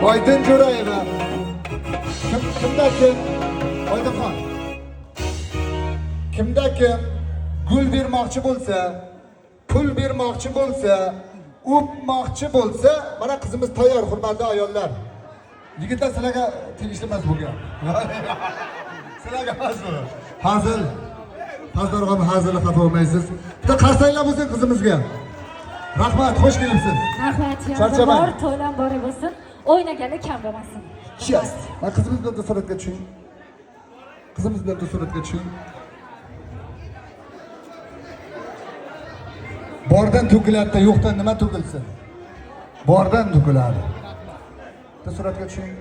Oydin Jo'rayeva. Kimda kim? Oydinxon. Kimda kim gul bermoqchi bo'lsa, pul bermoqchi bo'lsa, o'pmoqchi bo'lsa, mana qizimiz tayyor, hurmatli ayollar. Yigitlar sizlarga tegishli emas bu gap. Sizlarga emas bu. Hazil. Pazdarg'am hazili xafa olmaysiz. Bitta qarsanglar bo'lsin qizimizga. Rahmat, xush kelibsiz. Rahmat, Charchamang. bor, to'ylan bor bo'lsin. O'ynaganlar kam bo'lmasin. Just. Va qizimiz bilan suratga tushing. Qizimiz bilan suratga tushing. Bordan to'kiladi, yo'qdan nima to'kilsin? Bordan to'kiladi. Bitta suratga tushing.